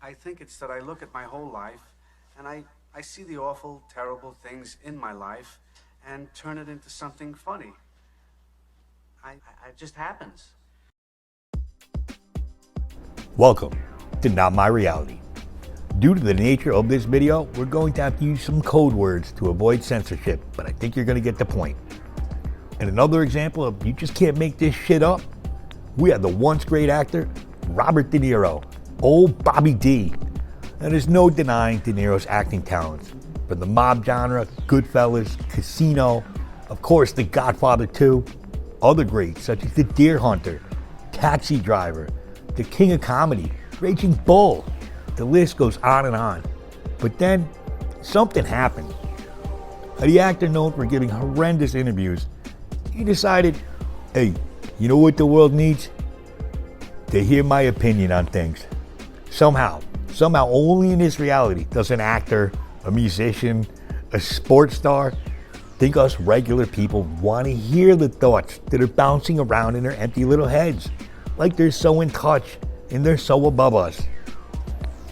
I think it's that I look at my whole life and I see the awful, terrible things in my life and turn it into something funny. It just happens. Welcome to Not My Reality. Due to the nature of this video, we're going to have to use some code words to avoid censorship, but I think you're going to get the point. And another example of you just can't make this shit up, we have the once great actor, Robert De Niro, old Bobby D. Now there's no denying De Niro's acting talents. From the mob genre, Goodfellas, Casino, of course The Godfather 2, other greats such as The Deer Hunter, Taxi Driver, The King of Comedy, Raging Bull. The list goes on and on. But then, something happened. The actor known for giving horrendous interviews, he decided, hey, you know what the world needs? To hear my opinion on things. Somehow only in this reality does an actor, a musician, a sports star think us regular people want to hear the thoughts that are bouncing around in their empty little heads, like they're so in touch and they're so above us.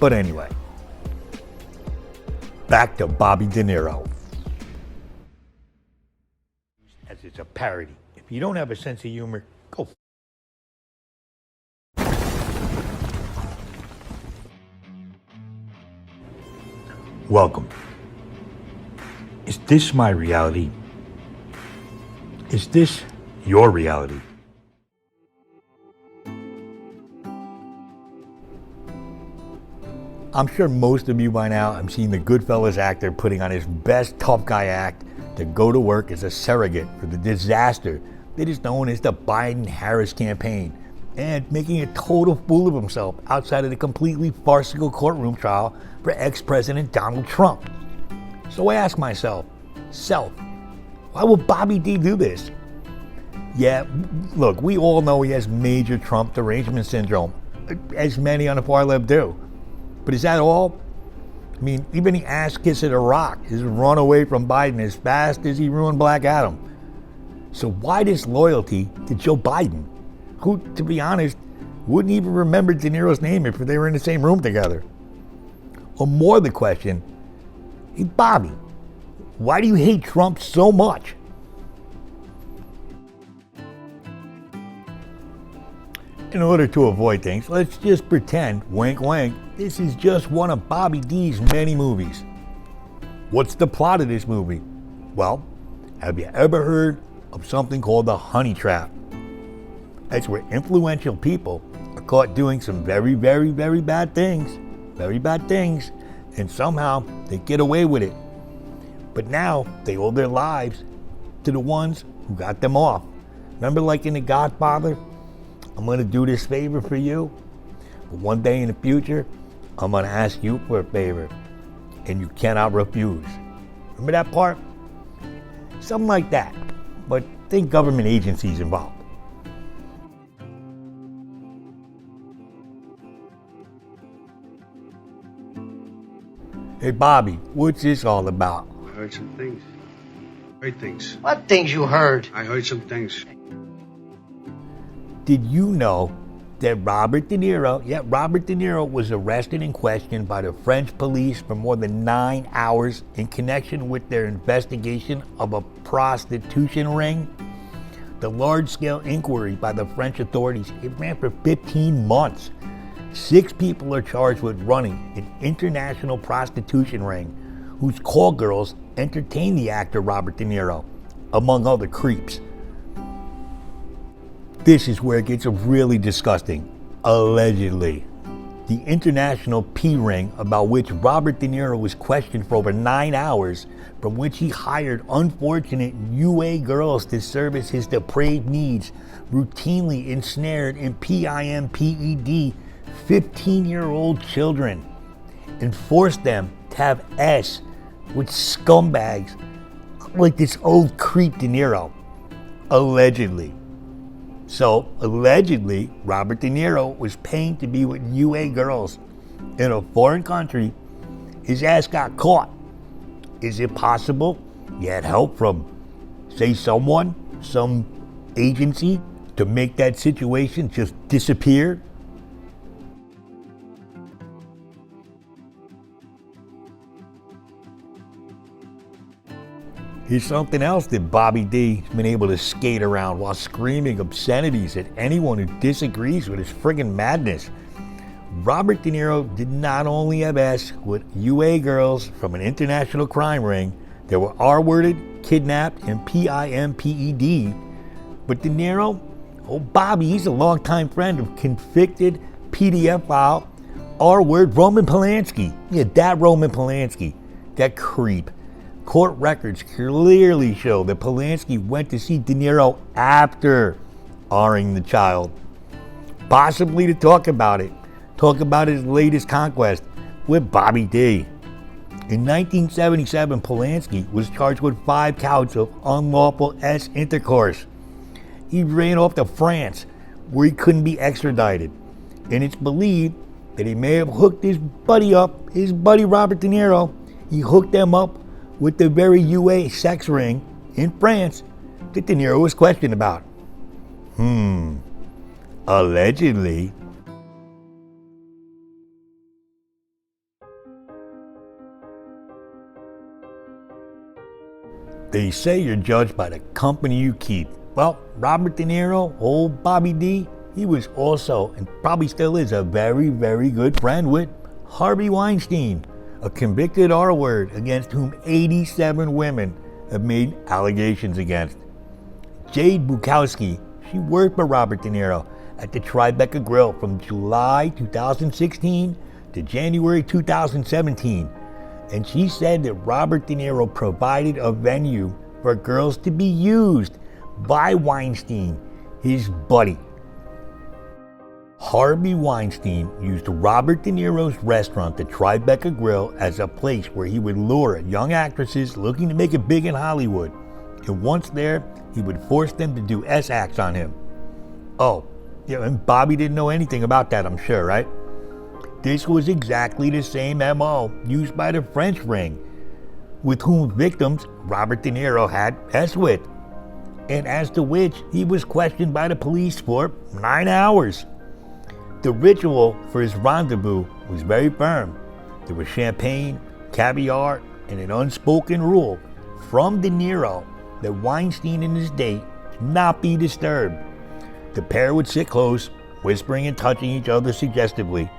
But anyway, back to Bobby De Niro. As it's a parody. If you don't have a sense of humor, go. Welcome. Is this my reality? Is this your reality? I'm sure most of you by now have seen the Goodfellas actor putting on his best tough guy act to go to work as a surrogate for the disaster that is known as the Biden-Harris campaign, and making a total fool of himself outside of the completely farcical courtroom trial for ex-President Donald Trump. So I ask myself, why would Bobby D do this? Yeah, look, we all know he has major Trump derangement syndrome, as many on the far left do. But is that all? I mean, even the ass kiss of The Rock has run away from Biden as fast as he ruined Black Adam. So why this loyalty to Joe Biden, who, to be honest, wouldn't even remember De Niro's name if they were in the same room together? Or more the question, hey Bobby, why do you hate Trump so much? In order to avoid things, let's just pretend, wink wink, this is just one of Bobby D's many movies. What's the plot of this movie? Well, have you ever heard of something called the honey trap? That's where influential people are caught doing some very, very, very bad things, and somehow they get away with it. But now they owe their lives to the ones who got them off. Remember, like in The Godfather? I'm going to do this favor for you, but one day in the future, I'm going to ask you for a favor, and you cannot refuse. Remember that part? Something like that, but think government agencies involved. Hey Bobby, what's this all about? I heard some things. Great things. What things you heard? I heard some things. Did you know that Robert De Niro was arrested and questioned by the French police for more than 9 hours in connection with their investigation of a prostitution ring? The large-scale inquiry by the French authorities, it ran for 15 months. 6 people are charged with running an international prostitution ring whose call girls entertained the actor Robert De Niro, among other creeps. This is where it gets really disgusting. Allegedly. The international P-ring about which Robert De Niro was questioned for over 9 hours, from which he hired unfortunate UA girls to service his depraved needs, routinely ensnared in PIMPED 15-year-old children, and forced them to have S with scumbags like this old creep De Niro. Allegedly. So, allegedly, Robert De Niro was paying to be with UA girls in a foreign country. His ass got caught. Is it possible he had help from, say, someone, some agency, to make that situation just disappear? Here's something else that Bobby D's been able to skate around while screaming obscenities at anyone who disagrees with his friggin' madness. Robert De Niro did not only have S with UA girls from an international crime ring that were R-worded, kidnapped, and PIMPED, but De Niro, Bobby, he's a longtime friend of convicted pedophile R-word Roman Polanski. Yeah, that Roman Polanski, that creep. Court records clearly show that Polanski went to see De Niro after R-ing the child, possibly to talk about his latest conquest with Bobby D. In 1977, Polanski was charged with 5 counts of unlawful S intercourse. He ran off to France, where he couldn't be extradited, and it's believed that he may have hooked his buddy Robert De Niro. He hooked them up with the very UA sex ring in France that De Niro was questioned about. Allegedly. They say you're judged by the company you keep. Well, Robert De Niro, old Bobby D, he was also, and probably still is, a very, very good friend with Harvey Weinstein, a convicted R-word against whom 87 women have made allegations against. Jade Bukowski, she worked for Robert De Niro at the Tribeca Grill from July 2016 to January 2017, and she said that Robert De Niro provided a venue for girls to be used by Weinstein, his buddy. Harvey Weinstein used Robert De Niro's restaurant, the Tribeca Grill, as a place where he would lure young actresses looking to make it big in Hollywood. And once there, he would force them to do S acts on him. Oh, yeah, and Bobby didn't know anything about that, I'm sure, right? This was exactly the same MO used by the French ring, with whom victims Robert De Niro had S with, and as to which he was questioned by the police for 9 hours. The ritual for his rendezvous was very firm. There was champagne, caviar, and an unspoken rule from De Niro that Weinstein and his date not be disturbed. The pair would sit close, whispering and touching each other suggestively,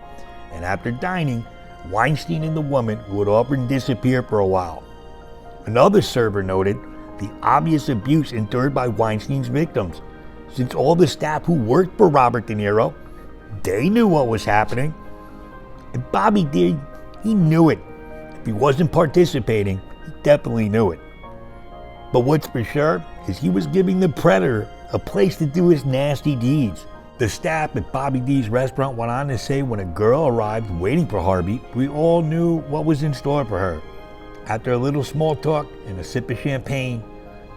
and after dining, Weinstein and the woman would often disappear for a while. Another server noted the obvious abuse endured by Weinstein's victims, since all the staff who worked for Robert De Niro, they knew what was happening. And Bobby D, he knew it. If he wasn't participating, he definitely knew it. But what's for sure is he was giving the predator a place to do his nasty deeds. The staff at Bobby D's restaurant went on to say when a girl arrived waiting for Harvey, we all knew what was in store for her. After a little small talk and a sip of champagne,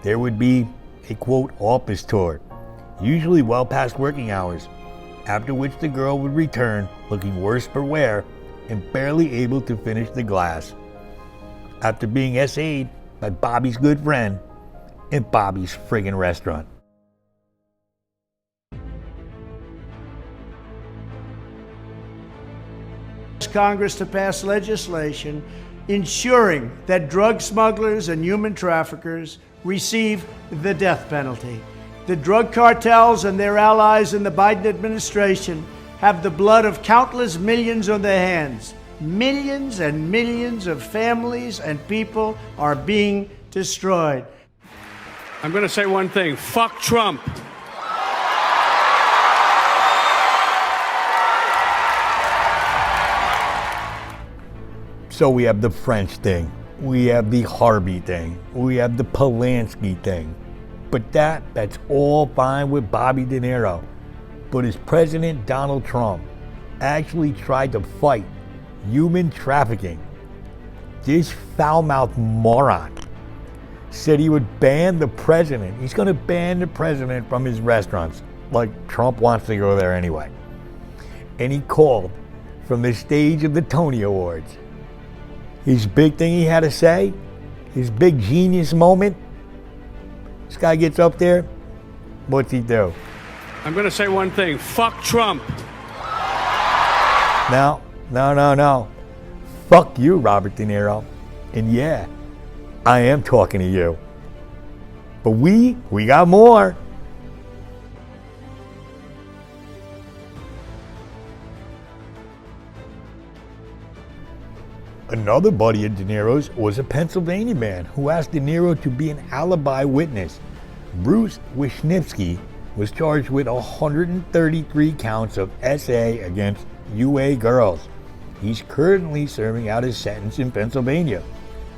there would be a, quote, office tour, usually well past working hours, after which the girl would return looking worse for wear and barely able to finish the glass. After being SA'd by Bobby's good friend in Bobby's friggin' restaurant. Congress to pass legislation ensuring that drug smugglers and human traffickers receive the death penalty. The drug cartels and their allies in the Biden administration have the blood of countless millions on their hands. Millions and millions of families and people are being destroyed. I'm going to say one thing. Fuck Trump. So we have the French thing, we have the Harvey thing, we have the Polanski thing. But that's all fine with Bobby De Niro. But as President Donald Trump actually tried to fight human trafficking, this foul-mouthed moron said he would ban the president. He's going to ban the president from his restaurants, like Trump wants to go there anyway. And he called from the stage of the Tony Awards. His big thing he had to say, his big genius moment, this guy gets up there, what's he do? I'm going to say one thing. Fuck Trump. No. Fuck you, Robert De Niro. And yeah, I am talking to you. But we got more. Another buddy of De Niro's was a Pennsylvania man who asked De Niro to be an alibi witness. Bruce Wisniewski was charged with 133 counts of SA against UA girls. He's currently serving out his sentence in Pennsylvania.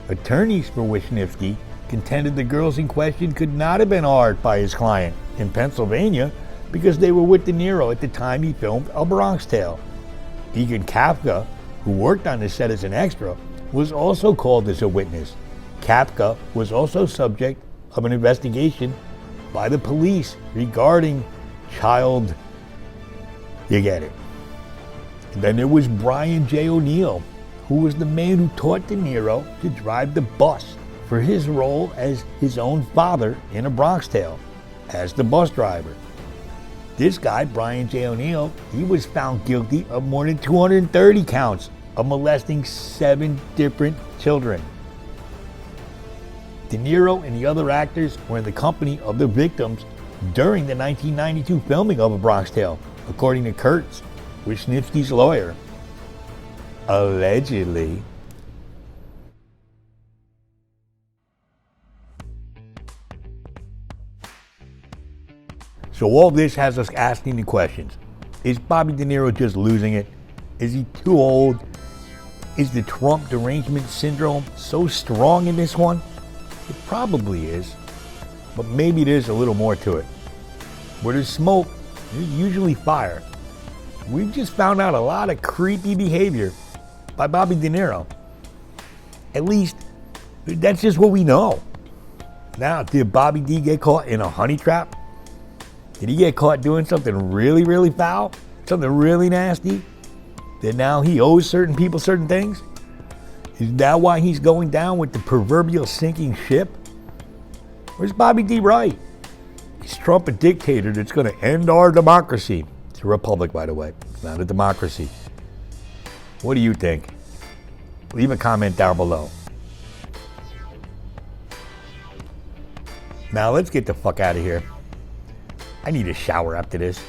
Attorneys for Wisniewski contended the girls in question could not have been hired by his client in Pennsylvania because they were with De Niro at the time he filmed A Bronx Tale. Egan Kapka, who worked on the set as an extra, was also called as a witness. Kapka was also subject of an investigation by the police regarding child, you get it. And then there was Brian J. O'Neill, who was the man who taught De Niro to drive the bus for his role as his own father in A Bronx Tale, as the bus driver. This guy, Brian J. O'Neill, he was found guilty of more than 230 counts of molesting 7 different children. De Niro and the other actors were in the company of the victims during the 1992 filming of A Bronx Tale, according to Kurtz, Wisniewski's lawyer. Allegedly. So all this has us asking the questions. Is Bobby De Niro just losing it? Is he too old? Is the Trump derangement syndrome so strong in this one? It probably is, but maybe there's a little more to it. Where there's smoke, there's usually fire. We've just found out a lot of creepy behavior by Bobby De Niro. At least, that's just what we know. Now, did Bobby D get caught in a honey trap? Did he get caught doing something really, really foul? Something really nasty? That now he owes certain people certain things? Is that why he's going down with the proverbial sinking ship? Or is Bobby D right? Is Trump a dictator that's going to end our democracy? It's a republic, by the way. It's not a democracy. What do you think? Leave a comment down below. Now let's get the fuck out of here. I need a shower after this.